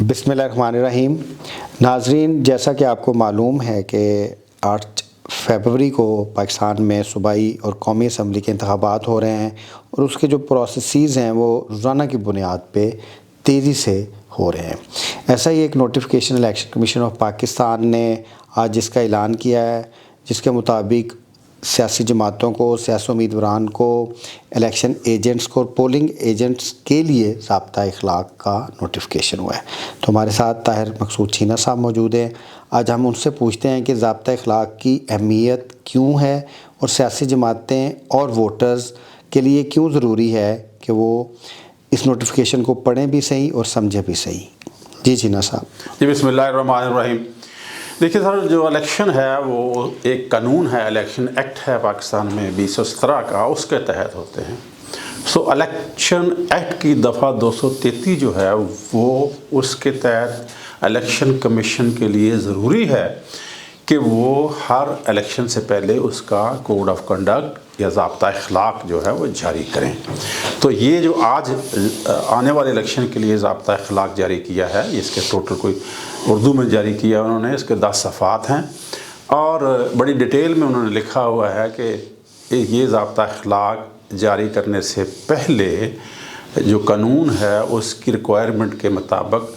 بسم اللہ الرحمن الرحیم۔ ناظرین، جیسا کہ آپ کو معلوم ہے کہ 8 فیبروری کو پاکستان میں صوبائی اور قومی اسمبلی کے انتخابات ہو رہے ہیں اور اس کے جو پروسیسز ہیں وہ روزانہ کی بنیاد پہ تیزی سے ہو رہے ہیں۔ ایسا ہی ایک notification election commission of Pakistan نے آج جس کا اعلان کیا ہے، جس کے مطابق سیاسی جماعتوں کو، سیاسی امیدواران کو، الیکشن ایجنٹس کو اور پولنگ ایجنٹس کے لیے ضابطہ اخلاق کا نوٹیفیکیشن ہوا ہے۔ تو ہمارے ساتھ طاہر مقصود چھینا صاحب موجود ہیں۔ آج ہم ان سے پوچھتے ہیں کہ ضابطہ اخلاق کی اہمیت کیوں ہے اور سیاسی جماعتیں اور ووٹرز کے لیے کیوں ضروری ہے کہ وہ اس نوٹیفیکیشن کو پڑھیں بھی صحیح اور سمجھیں بھی صحیح۔ جی چھینا صاحب۔ جی بسم اللہ الرحمن الرحیم۔ دیکھیے سر، جو الیکشن ہے وہ ایک قانون ہے، الیکشن ایکٹ ہے پاکستان میں 2017 کا، اس کے تحت ہوتے ہیں۔ الیکشن ایکٹ کی دفعہ 233 جو ہے وہ اس کے تحت الیکشن کمیشن کے لیے ضروری ہے کہ وہ ہر الیکشن سے پہلے اس کا کوڈ آف کنڈکٹ یا ضابطہ اخلاق جو ہے وہ جاری کریں۔ تو یہ جو آج آنے والے الیکشن کے لیے ضابطہ اخلاق جاری کیا ہے، اس کے ٹوٹل کوئی اردو میں جاری کیا انہوں نے، اس کے 10 صفحات ہیں اور بڑی ڈیٹیل میں انہوں نے لکھا ہوا ہے کہ یہ ضابطہ اخلاق جاری کرنے سے پہلے جو قانون ہے اس کی ریکوائرمنٹ کے مطابق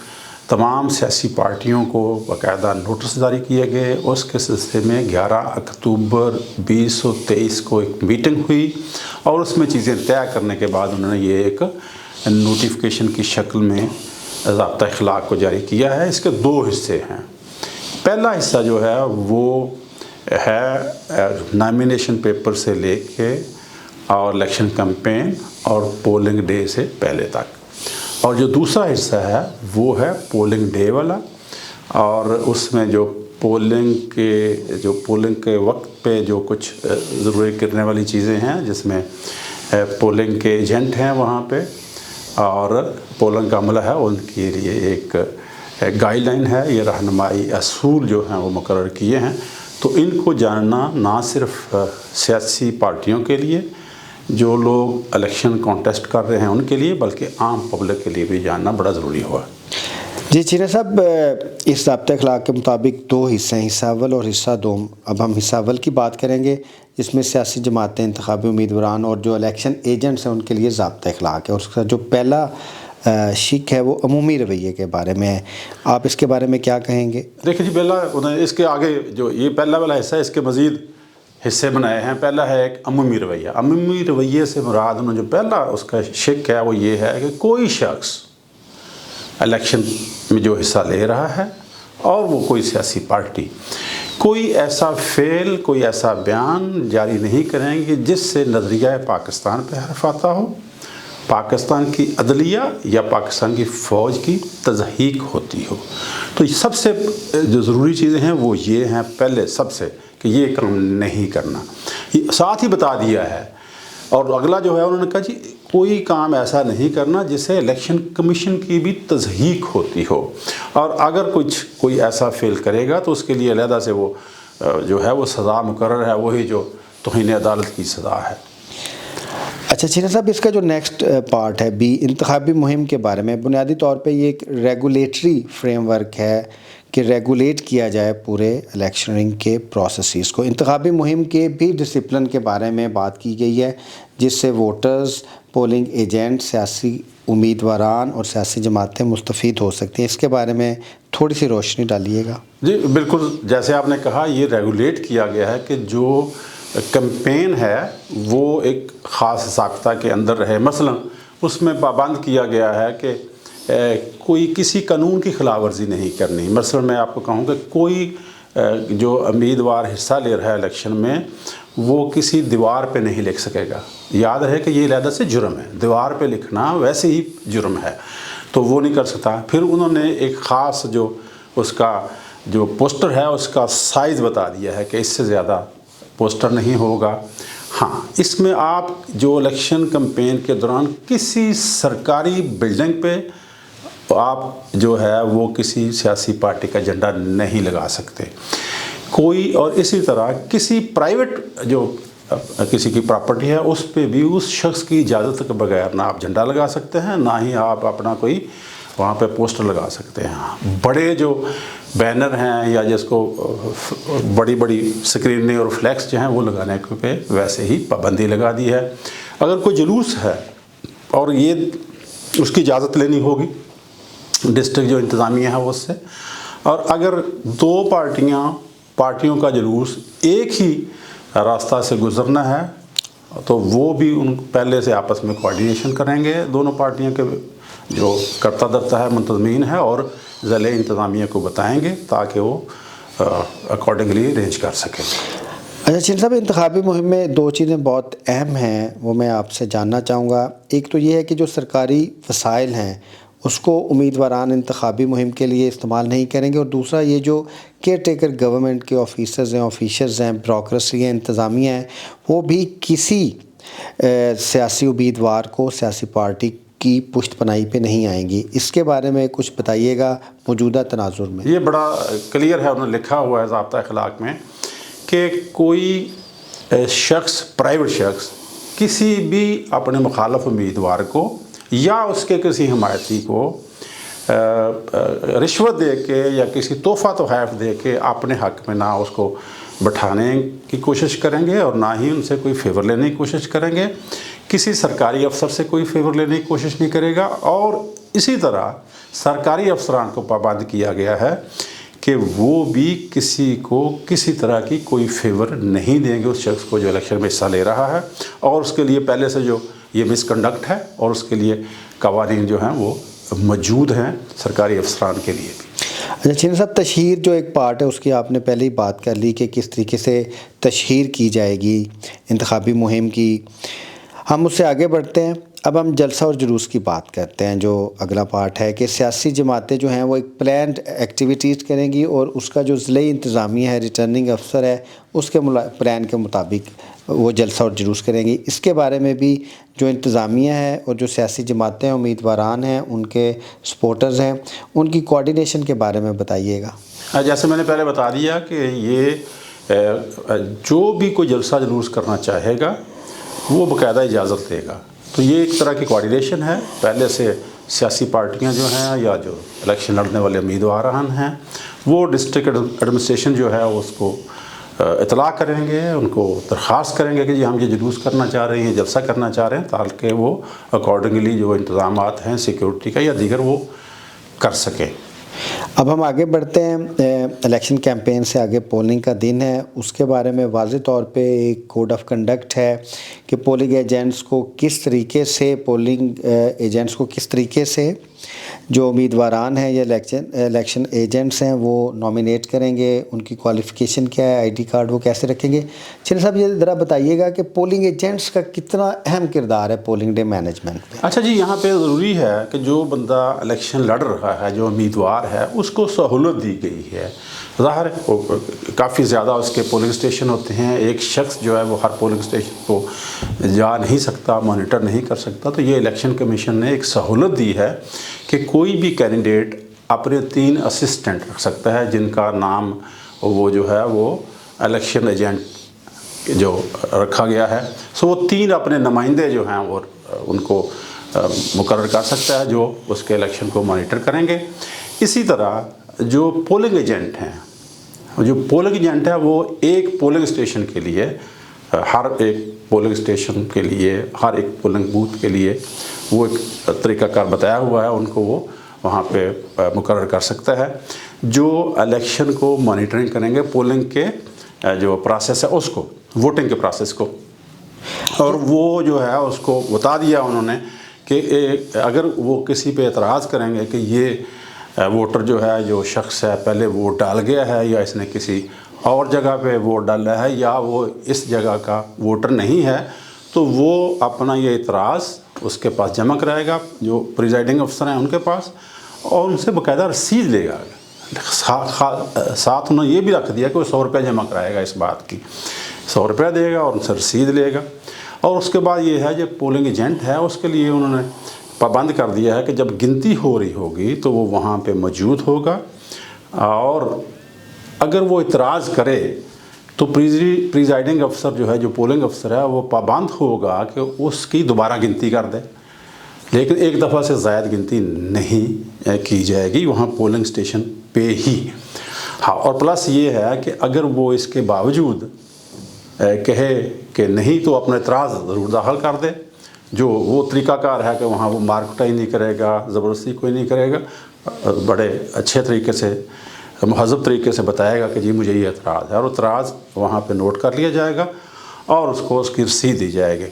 تمام سیاسی پارٹیوں کو باقاعدہ نوٹس جاری کیے گئے۔ اس کے سلسلے میں 11 اکتوبر 2023 کو ایک میٹنگ ہوئی اور اس میں چیزیں طے کرنے کے بعد انہوں نے یہ ایک نوٹیفیکیشن کی شکل میں ضابطہ اخلاق کو جاری کیا ہے۔ اس کے 2 حصے ہیں۔ پہلا حصہ جو ہے وہ ہے نامینیشن پیپر سے لے کے اور الیکشن کمپین اور پولنگ ڈے سے پہلے تک، اور جو دوسرا حصہ ہے وہ ہے پولنگ ڈے والا، اور اس میں جو پولنگ کے وقت پہ جو کچھ ضروری کرنے والی چیزیں ہیں، جس میں پولنگ کے ایجنٹ ہیں وہاں پہ اور پولنگ کا عملہ ہے، ان کے لیے ایک گائیڈ لائن ہے، یہ رہنمائی اصول جو ہیں وہ مقرر کیے ہیں۔ تو ان کو جاننا نہ صرف سیاسی پارٹیوں کے لیے جو لوگ الیکشن کانٹیسٹ کر رہے ہیں ان کے لیے، بلکہ عام پبلک کے لیے بھی جاننا بڑا ضروری ہوا۔ جی چھینا صاحب، اس ضابطہ اخلاق کے مطابق 2 حصے ہیں، حصہ اول اور حصہ دوم۔ اب ہم حصہ اول کی بات کریں گے، جس میں سیاسی جماعتیں، انتخابی امیدواران اور جو الیکشن ایجنٹس ہیں ان کے لیے ضابطہ اخلاق ہے، اور اس کا جو پہلا شق ہے وہ عمومی رویے کے بارے میں ہے۔ آپ اس کے بارے میں کیا کہیں گے؟ دیکھیں جی، اس کے آگے جو یہ پہلا والا حصہ ہے، اس کے مزید حصے بنائے ہیں۔ پہلا ہے ایک عمومی رویہ۔ عمومی رویے سے مراد انہوں نے جو پہلا اس کا شق ہے وہ یہ ہے کہ کوئی شخص الیکشن میں جو حصہ لے رہا ہے اور وہ کوئی سیاسی پارٹی کوئی ایسا فعل، کوئی ایسا بیان جاری نہیں کریں گے جس سے نظریہ پاکستان پہ حرف آتا ہو، پاکستان کی عدلیہ یا پاکستان کی فوج کی تضحیق ہوتی ہو۔ تو سب سے جو ضروری چیزیں ہیں وہ یہ ہیں، پہلے سب سے کہ یہ کام نہیں کرنا، ساتھ ہی بتا دیا ہے۔ اور اگلا جو ہے انہوں نے کہا جی کوئی کام ایسا نہیں کرنا جس سے الیکشن کمیشن کی بھی تضحیق ہوتی ہو، اور اگر کوئی ایسا فعل کرے گا تو اس کے لیے علیحدہ سے وہ جو ہے وہ سزا مقرر ہے، وہی جو توہین عدالت کی سزا ہے۔ اچھا چھینا صاحب، اس کا جو نیکسٹ پارٹ ہے بی، انتخابی مہم کے بارے میں، بنیادی طور پہ یہ ایک ریگولیٹری فریم ورک ہے کہ ریگولیٹ کیا جائے پورے الیکشننگ کے پروسیسز کو۔ انتخابی مہم کے بھی ڈسپلن کے بارے میں بات کی گئی ہے، جس سے ووٹرز، پولنگ ایجنٹ، سیاسی امیدواران اور سیاسی جماعتیں مستفید ہو سکتی ہیں۔ اس کے بارے میں تھوڑی سی روشنی ڈالیے گا۔ جی بالکل، جیسے آپ نے کہا یہ ریگولیٹ کیا گیا ہے کہ جو کمپین ہے وہ ایک خاص ضابطہ کے اندر رہے۔ مثلا اس میں پابند کیا گیا ہے کہ کوئی کسی قانون کی خلاف ورزی نہیں کرنی۔ مثلا میں آپ کو کہوں کہ کوئی جو امیدوار حصہ لے رہا ہے الیکشن میں وہ کسی دیوار پہ نہیں لکھ سکے گا۔ یاد رہے کہ یہ علیحدہ سے جرم ہے، دیوار پہ لکھنا ویسے ہی جرم ہے، تو وہ نہیں کر سکتا۔ پھر انہوں نے ایک خاص جو اس کا جو پوسٹر ہے اس کا سائز بتا دیا ہے کہ اس سے زیادہ پوسٹر نہیں ہوگا۔ ہاں، اس میں آپ جو الیکشن کمپین کے دوران کسی سرکاری بلڈنگ پہ آپ جو ہے وہ کسی سیاسی پارٹی کا جھنڈا نہیں لگا سکتے کوئی، اور اسی طرح کسی پرائیویٹ جو کسی کی پراپرٹی ہے اس پہ بھی اس شخص کی اجازت کے بغیر نہ آپ جھنڈا لگا سکتے ہیں، نہ ہی آپ اپنا کوئی وہاں پہ پوسٹر لگا سکتے ہیں. بڑے جو بینر ہیں یا جس کو بڑی بڑی اسکرینیں اور فلیکس جو ہیں وہ لگانے پہ ویسے ہی پابندی لگا دی ہے. اگر کوئی جلوس ہے اور یہ اس کی اجازت لینی ہوگی ڈسٹرکٹ جو انتظامیہ ہے اس سے, اور اگر دو پارٹیوں کا جلوس ایک ہی راستہ سے گزرنا ہے تو وہ بھی ان پہلے سے آپس میں کوآرڈینیشن کریں گے, دونوں پارٹیوں کے جو کرتا دھرتا ہے منتظمین ہے اور ضلع انتظامیہ کو بتائیں گے تاکہ وہ اکارڈنگلی ارینج کر سکیں. اچھا چین صاحب, انتخابی مہم میں دو چیزیں بہت اہم ہیں وہ میں آپ سے جاننا چاہوں گا. ایک تو یہ ہے کہ جو سرکاری وسائل ہیں اس کو امیدواران انتخابی مہم کے لیے استعمال نہیں کریں گے, اور دوسرا یہ جو کیئر ٹیکر گورنمنٹ کے آفیسرز ہیں, آفیشرز ہیں, بیوروکریسی ہیں, انتظامیہ ہیں, وہ بھی کسی سیاسی امیدوار کو سیاسی پارٹی کی پشت پناہی پہ نہیں آئیں گی. اس کے بارے میں کچھ بتائیے گا موجودہ تناظر میں. یہ بڑا کلیئر ہے, انہوں نے لکھا ہوا ہے ضابطہ اخلاق میں کہ کوئی شخص, پرائیویٹ شخص کسی بھی اپنے مخالف امیدوار کو یا اس کے کسی حمایتی کو رشوت دے کے یا کسی تحفہ تحائف دے کے اپنے حق میں نہ اس کو بٹھانے کی کوشش کریں گے اور نہ ہی ان سے کوئی فیور لینے کی کوشش کریں گے. کسی سرکاری افسر سے کوئی فیور لینے کی کوشش نہیں کرے گا. اور اسی طرح سرکاری افسران کو پابند کیا گیا ہے کہ وہ بھی کسی کو کسی طرح کی کوئی فیور نہیں دیں گے اس شخص کو جو الیکشن میں حصہ لے رہا ہے, اور اس کے لیے پہلے سے جو یہ مس کنڈکٹ ہے اور اس کے لیے قوانین جو ہیں وہ موجود ہیں سرکاری افسران کے لیے بھی. اچھا چین صاحب, تشہیر جو ایک پارٹ ہے اس کی آپ نے پہلے ہی بات کر لی کہ کس طریقے سے تشہیر کی جائے گی انتخابی مہم کی. ہم اس سے آگے بڑھتے ہیں. اب ہم جلسہ اور جلوس کی بات کرتے ہیں, جو اگلا پارٹ ہے کہ سیاسی جماعتیں جو ہیں وہ ایک پلانڈ ایکٹیویٹیز کریں گی اور اس کا جو ضلعی انتظامیہ ہے, ریٹرننگ افسر ہے, اس کے پلان کے مطابق وہ جلسہ اور جلوس کریں گی. اس کے بارے میں بھی جو انتظامیہ ہے اور جو سیاسی جماعتیں امیدواران ہیں, ان کے سپورٹرز ہیں, ان کی کوآرڈینیشن کے بارے میں بتائیے گا. جیسے میں نے پہلے بتا دیا کہ یہ جو بھی کوئی جلسہ جلوس کرنا چاہے گا وہ باقاعدہ اجازت دے گا. تو یہ ایک طرح کی کوآرڈینیشن ہے. پہلے سے سیاسی پارٹیاں جو ہیں یا جو الیکشن لڑنے والے امیدواران ہیں وہ ڈسٹرکٹ ایڈمنسٹریشن جو ہے اس کو اطلاع کریں گے, ان کو درخواست کریں گے کہ جی ہم یہ جلوس کرنا چاہ رہے ہیں, جلسہ کرنا چاہ رہے ہیں, تاکہ وہ اکارڈنگلی جو انتظامات ہیں سیکیورٹی کا یا دیگر وہ کر سکیں. اب ہم آگے بڑھتے ہیں. الیکشن کیمپین سے آگے پولنگ کا دن ہے, اس کے بارے میں واضح طور پہ ایک کوڈ آف کنڈکٹ ہے کہ پولنگ ایجنٹس کو کس طریقے سے جو امیدواران ہیں یا الیکشن ایجنٹس ہیں وہ نامینیٹ کریں گے, ان کی کوالیفیکیشن کیا ہے, آئی ڈی کارڈ وہ کیسے رکھیں گے. چین صاحب یہ ذرا بتائیے گا کہ پولنگ ایجنٹس کا کتنا اہم کردار ہے پولنگ ڈے مینجمنٹ میں. اچھا جی, یہاں پہ ضروری ہے کہ جو بندہ الیکشن لڑ رہا ہے, جو امیدوار ہے, اس کو سہولت دی گئی ہے. ظاہر ہے کافی زیادہ اس کے پولنگ اسٹیشن ہوتے ہیں, ایک شخص جو ہے وہ ہر پولنگ اسٹیشن کو جا نہیں سکتا, مانیٹر نہیں کر سکتا. تو یہ الیکشن کمیشن نے ایک سہولت دی ہے کہ کوئی بھی کینڈیڈیٹ اپنے 3 اسسٹنٹ رکھ سکتا ہے جن کا نام وہ جو ہے وہ الیکشن ایجنٹ جو رکھا گیا ہے. سو وہ 3 اپنے نمائندے جو ہیں وہ ان کو مقرر کر سکتا ہے جو اس کے الیکشن کو مانیٹر کریں گے. اسی طرح جو پولنگ ایجنٹ ہیں وہ ایک پولنگ اسٹیشن کے لیے, ہر ایک پولنگ اسٹیشن کے لیے, ہر ایک پولنگ بوتھ کے لیے وہ ایک طریقہ کار بتایا ہوا ہے, ان کو وہ وہاں پہ مقرر کر سکتا ہے جو الیکشن کو مانیٹرنگ کریں گے, پولنگ کے جو پروسیس ہے اس کو, ووٹنگ کے پروسیس کو. اور وہ جو ہے اس کو بتا دیا انہوں نے کہ اگر وہ کسی پہ اعتراض کریں گے کہ یہ ووٹر جو ہے, جو شخص ہے, پہلے ووٹ ڈال گیا ہے یا اس نے کسی اور جگہ پہ ووٹ ڈالا ہے یا وہ اس جگہ کا ووٹر نہیں ہے, تو وہ اپنا یہ اعتراض اس کے پاس جمع کرائے گا جو پریزائڈنگ افسر ہیں ان کے پاس, اور ان سے باقاعدہ رسید لے گا. ساتھ انہوں نے یہ بھی رکھ دیا کہ وہ 100 روپیہ جمع کرائے گا, اس بات کی 100 روپیہ دے گا اور ان سے رسید لے گا. اور اس کے بعد یہ ہے جو پولنگ ایجنٹ ہے اس کے لیے انہوں نے پابند کر دیا ہے کہ جب گنتی ہو رہی ہوگی تو وہ وہاں پہ موجود ہوگا, اور اگر وہ اعتراض کرے تو پریزائڈنگ افسر جو ہے, جو پولنگ افسر ہے, وہ پابند ہوگا کہ اس کی دوبارہ گنتی کر دے. لیکن ایک دفعہ سے زائد گنتی نہیں کی جائے گی وہاں پولنگ اسٹیشن پہ ہی. ہاں، اور پلس یہ ہے کہ اگر وہ اس کے باوجود کہے کہ نہیں تو اپنا اعتراض ضرور داخل کر دے. جو وہ طریقہ کار ہے کہ وہاں وہ مار کٹائی نہیں کرے گا، زبردستی کوئی نہیں کرے گا، بڑے اچھے طریقے سے مہذب طریقے سے بتائے گا کہ جی مجھے یہ اعتراض ہے، اور اعتراض وہاں پہ نوٹ کر لیا جائے گا اور اس کو اس کی رسید دی جائے گی.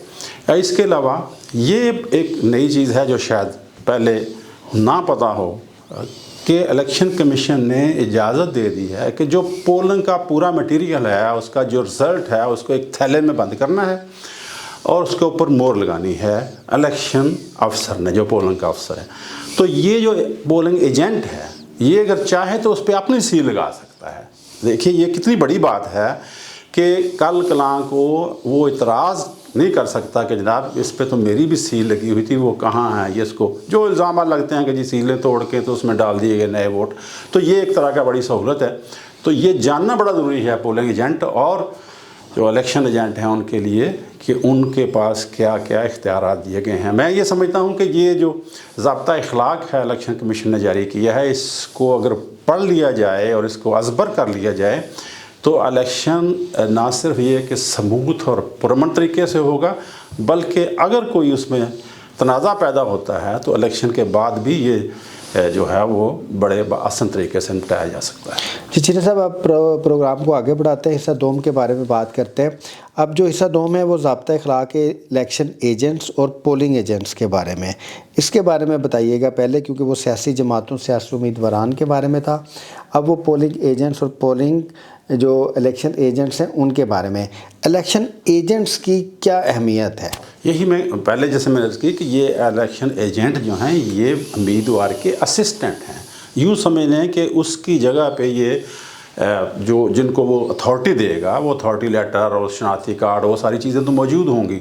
اس کے علاوہ یہ ایک نئی چیز ہے جو شاید پہلے نہ پتہ ہو کہ الیکشن کمیشن نے اجازت دے دی ہے کہ جو پولنگ کا پورا مٹیریل ہے، اس کا جو رزلٹ ہے، اس کو ایک تھیلے میں بند کرنا ہے اور اس کے اوپر مور لگانی ہے الیکشن افسر نے، جو پولنگ کا افسر ہے. تو یہ جو پولنگ ایجنٹ ہے یہ اگر چاہے تو اس پہ اپنی سیل لگا سکتا ہے. دیکھیے یہ کتنی بڑی بات ہے کہ کل کلاں کو وہ اعتراض نہیں کر سکتا کہ جناب اس پہ تو میری بھی سیل لگی ہوئی تھی، وہ کہاں ہے. یہ اس کو جو الزامات لگتے ہیں کہ جی سیلیں توڑ کے تو اس میں ڈال دیے گئے نئے ووٹ، تو یہ ایک طرح کا بڑی سہولت ہے. تو یہ جاننا بڑا ضروری ہے پولنگ ایجنٹ اور جو الیکشن ایجنٹ ہیں ان کے لیے کہ ان کے پاس کیا کیا اختیارات دیے گئے ہیں. میں یہ سمجھتا ہوں کہ یہ جو ضابطہ اخلاق ہے الیکشن کمیشن نے جاری کیا ہے، اس کو اگر پڑھ لیا جائے اور اس کو ازبر کر لیا جائے تو الیکشن نہ صرف یہ کہ سموتھ اور پرامن طریقے سے ہوگا، بلکہ اگر کوئی اس میں تنازع پیدا ہوتا ہے تو الیکشن کے بعد بھی یہ جو ہے وہ بڑے آسان طریقے سے نپٹایا جا سکتا ہے. جی چینی صاحب، آپ پروگرام کو آگے بڑھاتے ہیں، حصہ دوم کے بارے میں بات کرتے ہیں. اب جو حصہ دوم ہے وہ ضابطہ اخلاق الیکشن ایجنٹس اور پولنگ ایجنٹس کے بارے میں، اس کے بارے میں بتائیے گا پہلے، کیونکہ وہ سیاسی جماعتوں سیاسی امیدواران کے بارے میں تھا. اب وہ پولنگ ایجنٹس اور پولنگ جو الیکشن ایجنٹس ہیں ان کے بارے میں. الیکشن ایجنٹس کی کیا اہمیت ہے؟ یہی میں پہلے جیسے میں نے عرض کی کہ یہ الیکشن ایجنٹ جو ہیں یہ امیدوار کے اسسٹنٹ ہیں. یوں سمجھ لیں کہ اس کی جگہ پہ یہ جو جن کو وہ اتھارٹی دے گا، وہ اتھارٹی لیٹر اور شناختی کارڈ وہ ساری چیزیں تو موجود ہوں گی.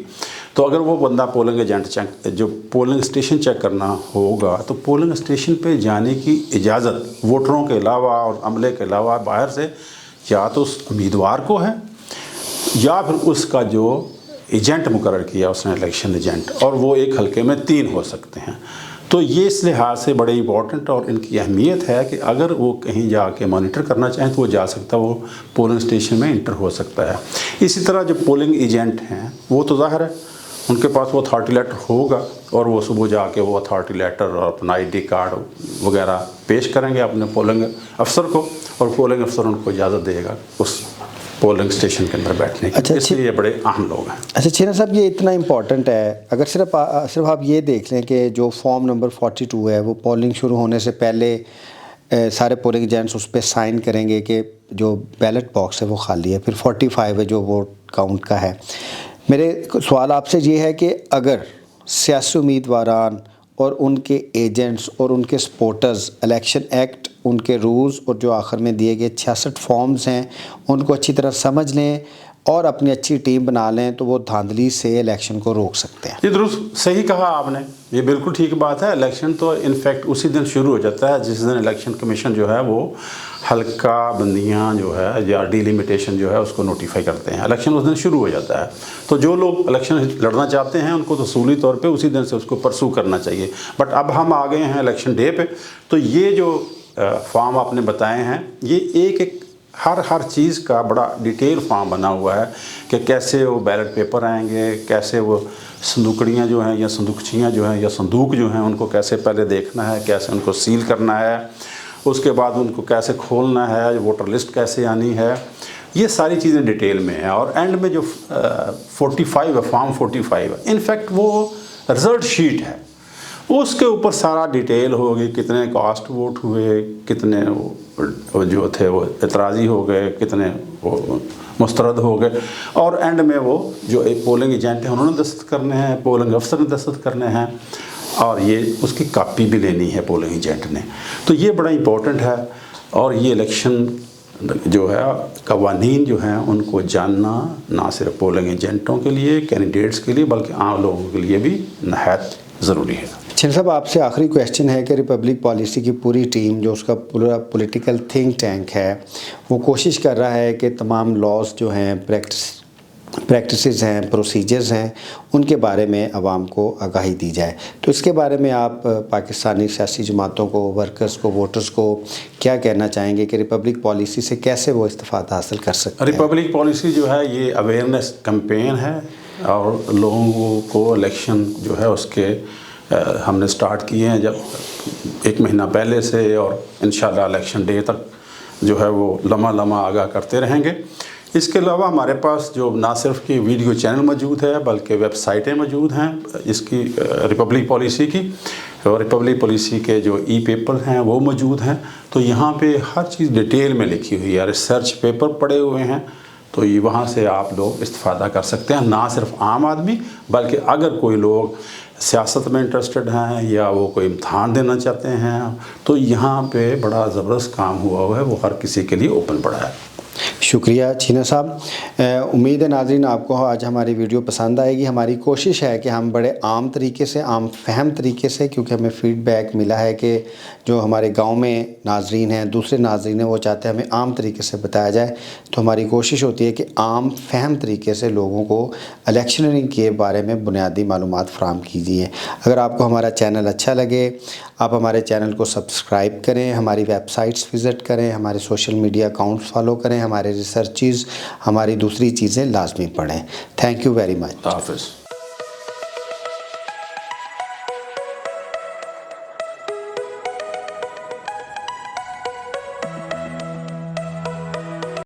تو اگر وہ بندہ پولنگ ایجنٹ جو پولنگ اسٹیشن چیک کرنا ہوگا تو پولنگ اسٹیشن پہ جانے کی اجازت ووٹروں کے علاوہ اور عملے کے علاوہ باہر سے یا تو اس امیدوار کو ہے یا پھر اس کا جو ایجنٹ مقرر کیا اس نے الیکشن ایجنٹ، اور وہ ایک حلقے میں 3 ہو سکتے ہیں. تو یہ اس لحاظ سے بڑے امپورٹنٹ اور ان کی اہمیت ہے کہ اگر وہ کہیں جا کے مانیٹر کرنا چاہیں تو وہ جا سکتا، وہ پولنگ اسٹیشن میں انٹر ہو سکتا ہے. اسی طرح جو پولنگ ایجنٹ ہیں وہ تو ظاہر ہے ان کے پاس وہ اتھارٹی لیٹر ہوگا اور وہ صبح جا کے وہ اتھارٹی لیٹر اور اپنا ID کارڈ وغیرہ پیش کریں گے اپنے پولنگ افسر کو، اور پولنگ افسر ان کو اجازت دے گا اس پولنگ اسٹیشن کے اندر بیٹھنے کی. اس لیے یہ بڑے اہم لوگ ہیں. اچھا چینی صاحب، یہ اتنا امپورٹنٹ ہے. اگر صرف آپ یہ دیکھ لیں کہ جو فارم نمبر 42 ہے وہ پولنگ شروع ہونے سے پہلے سارے پولنگ ایجنٹس اس پہ سائن کریں گے کہ جو بیلٹ باکس ہے وہ خالی ہے، پھر 45 ہے جو ووٹ کاؤنٹ کا ہے. میرے سوال آپ سے یہ ہے کہ اگر سیاسی امیدواران اور ان کے ایجنٹس اور ان کے سپورٹرز الیکشن ایکٹ، ان کے رولز اور جو آخر میں دیے گئے 66 فارمز ہیں ان کو اچھی طرح سمجھ لیں اور اپنی اچھی ٹیم بنا لیں تو وہ دھاندلی سے الیکشن کو روک سکتے ہیں. یہ درست صحیح کہا آپ نے، یہ بالکل ٹھیک بات ہے. الیکشن تو انفیکٹ اسی دن شروع ہو جاتا ہے جس دن الیکشن کمیشن جو ہے وہ حلقہ بندیاں جو ہے یا ڈیلیمیٹیشن جو ہے اس کو نوٹیفائی کرتے ہیں. الیکشن اس دن شروع ہو جاتا ہے. تو جو لوگ الیکشن لڑنا چاہتے ہیں ان کو تو اصولی طور پہ اسی دن سے اس کو پرسو کرنا چاہیے. بٹ اب ہم آ گئے ہیں الیکشن ڈے پہ، تو یہ جو فارم آپ نے بتائے ہیں یہ ایک ہر چیز کا بڑا ڈیٹیل فارم بنا ہوا ہے کہ کیسے وہ بیلٹ پیپر آئیں گے، کیسے وہ صندوقڑیاں جو ہیں یا صندوقچیاں جو ہیں یا صندوق جو ہیں ان کو کیسے پہلے دیکھنا ہے، کیسے ان کو سیل کرنا ہے، اس کے بعد ان کو کیسے کھولنا ہے، ووٹر لسٹ کیسے آنی ہے، یہ ساری چیزیں ڈیٹیل میں ہیں. اور اینڈ میں جو 45 ہے، فارم 45 ہے، انفیکٹ وہ رزلٹ شیٹ ہے، اس کے اوپر سارا ڈیٹیل ہوگی، کتنے کاسٹ ووٹ ہوئے، کتنے جو تھے وہ اعتراضی ہو گئے، کتنے وہ مسترد ہو گئے، اور اینڈ میں وہ جو ایک پولنگ ایجنٹ ہیں انہوں نے دستخط کرنے ہیں، پولنگ افسر نے دستخط کرنے ہیں، اور یہ اس کی کاپی بھی لینی ہے پولنگ ایجنٹ نے. تو یہ بڑا امپورٹنٹ ہے. اور یہ الیکشن جو ہے قوانین جو ہیں ان کو جاننا نہ صرف پولنگ ایجنٹوں کے لیے، کینڈیڈیٹس کے لیے، بلکہ عام لوگوں کے لیے بھی نہایت ضروری ہے. چینی صاحب، آپ سے آخری کویسچن ہے کہ ریپبلک پالیسی کی پوری ٹیم جو اس کا پورا پولیٹیکل تھنک ٹینک ہے وہ کوشش کر رہا ہے کہ تمام لاز جو ہیں پریکٹس پریکٹسز ہیں، پروسیجرز ہیں، ان کے بارے میں عوام کو آگاہی دی جائے۔ تو اس کے بارے میں آپ پاکستانی سیاسی جماعتوں کو، ورکرز کو، ووٹرز کو کیا کہنا چاہیں گے کہ ریپبلک پالیسی سے کیسے وہ استفادہ حاصل کر سکتے ہیں؟ ریپبلک پالیسی جو ہے یہ اویئرنیس کمپین ہے، اور لوگوں کو الیکشن جو ہے اس کے ہم نے سٹارٹ کیے ہیں جب 1 مہینہ پہلے سے، اور انشاءاللہ الیکشن ڈے تک جو ہے وہ لمحہ آگاہ کرتے رہیں گے۔ اس کے علاوہ ہمارے پاس جو نہ صرف کہ ویڈیو چینل موجود ہے بلکہ ویب سائٹیں موجود ہیں اس کی ریپبلک پالیسی کی، اور ریپبلک پالیسی کے جو ای پیپر ہیں وہ موجود ہیں۔ تو یہاں پہ ہر چیز ڈیٹیل میں لکھی ہوئی ہے، ریسرچ پیپر پڑے ہوئے ہیں، تو یہ وہاں سے آپ لوگ استفادہ کر سکتے ہیں، نہ صرف عام آدمی بلکہ اگر کوئی لوگ سیاست میں انٹرسٹڈ ہیں یا وہ کوئی امتحان دینا چاہتے ہیں تو یہاں پہ بڑا زبردست کام ہوا ہے، وہ ہر کسی کے لیے اوپن پڑا ہے۔ شکریہ چینہ صاحب۔ امید ہے ناظرین آپ کو آج ہماری ویڈیو پسند آئے گی۔ ہماری کوشش ہے کہ ہم بڑے عام طریقے سے، عام فہم طریقے سے، کیونکہ ہمیں فیڈ بیک ملا ہے کہ جو ہمارے گاؤں میں ناظرین ہیں، دوسرے ناظرین ہیں، وہ چاہتے ہیں ہمیں عام طریقے سے بتایا جائے، تو ہماری کوشش ہوتی ہے کہ عام فہم طریقے سے لوگوں کو الیکشننگ کے بارے میں بنیادی معلومات فراہم کیجیے۔ اگر آپ کو ہمارا چینل اچھا لگے، آپ ہمارے چینل کو سبسکرائب کریں، ہماری ویب سائٹس وزٹ کریں، ہمارے سوشل میڈیا اکاؤنٹس فالو کریں، ہمارے ریسرچز، ہماری دوسری چیزیں لازمی پڑھیں۔ Thank you very much. حافظ۔